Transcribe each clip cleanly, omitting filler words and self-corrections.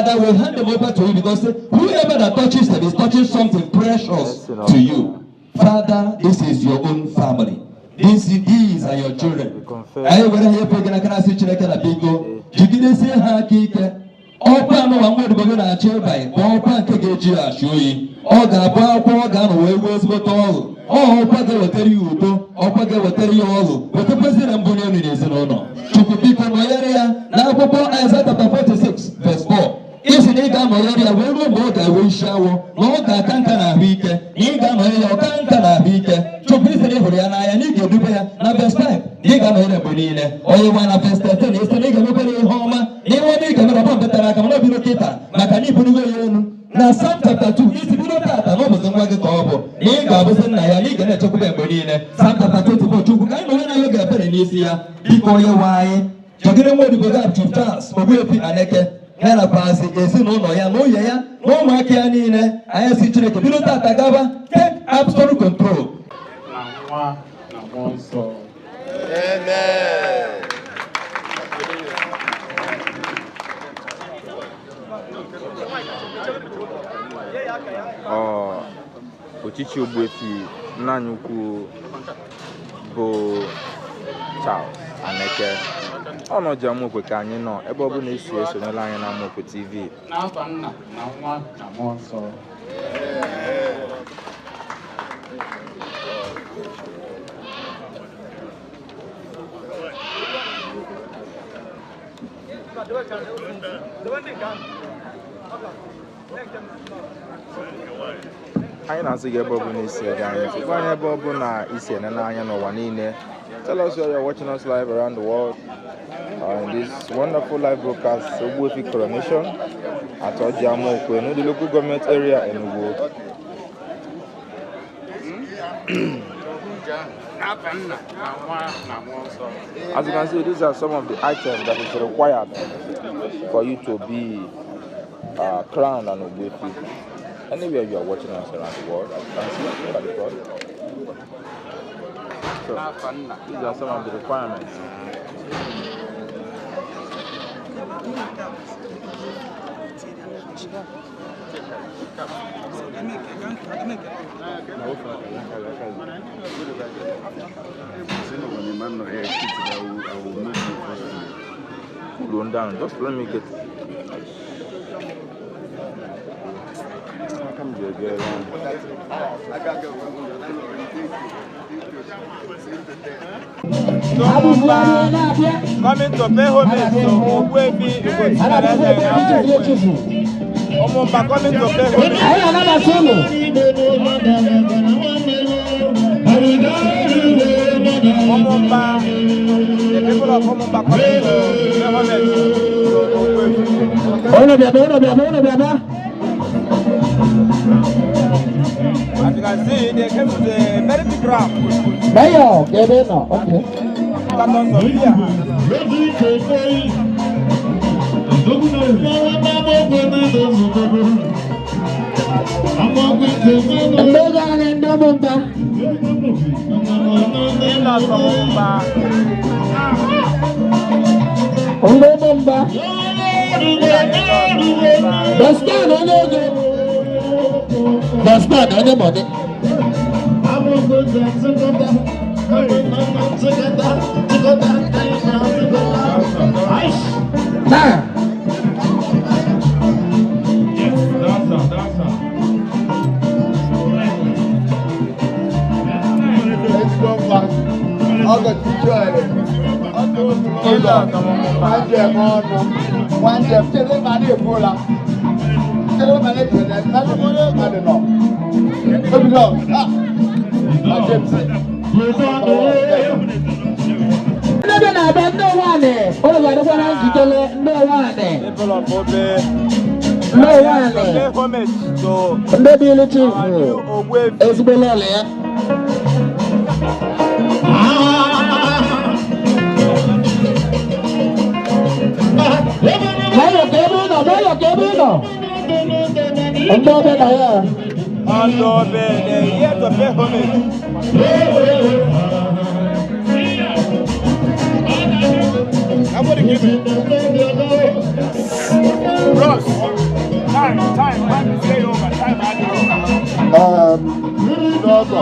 Father, we hand them over to you because whoever that touches them is touching something precious to you. Father, this is your own family. These are your children. I will hear Pagana Kanasi Chileka Bigo. Jigide say Hakike. Opa no one would go to chill by. Opa Kegeji Ashui. Oga Bogan Waywers with all. Oh, Opa will tell you, Opa will tell you all. But the president Bunion is an honor. Chukupika Moyeria. Now Papa Isaiah chapter 46, verse 4. If you need a malaria, we will go to a shower. No, I can't have week. You got my can't have week. To be the Horiana, I need you to pay. Now, best time. You got my Bonine. Or you want to best ten is to make a look at home. You want to make a lot of I cannot be located. Makani Punu. Now, some chapter 2 is to be looked at. I was the one to go. You got us and I need to talk about Bonine. Some chapter 2 to go. I know when I look at Perenisia. Before you why. You didn't want to go up to Charles. Ogbuefi Aneke. Hela pasi esi no ya no ya no ma kia ni ne aya si chire ke bilo tata gaba take absolute control na one so amen Ochichi Ogbuefi nna nyukwu bụ Charles Aneke ono ji Amokwe ka anyị nọ ebe ọ bụ na-eso esonyela anyị na Amokwe TV n'afa nna na nwa na mmụọ nsọ anyị na-asị gị ebe ọ bụ na-esi ege anyị ntị gwa anyị ebe ọ bụ na isi enene anya n'ụwa niile. Tell us where you're watching us live around the world in this wonderful live broadcast, Ogbuefi coronation at Amokwe, the local government area in Igbo. As you can see, these are some of the items that is required for you to be crowned an Ogbuefi. Anywhere you are watching us around the world, as you can see, look at the front. So, these are some of the requirements. Cool on down, just let me get. Come here, coming to pay homage to Ogbuefi Omomba coming to pay homage. Omomba, the people of Omomba coming to pay homage to Ogbuefi. As you can see, they came with a very big crowd. Okay. Cartons of beer. That's not anybody. I'm going to give it. Ross. ndị ọgọ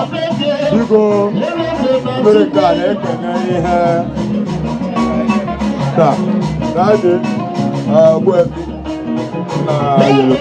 biko mere nke a na-ekene ihe taa na-adị Ogbuefi na anyị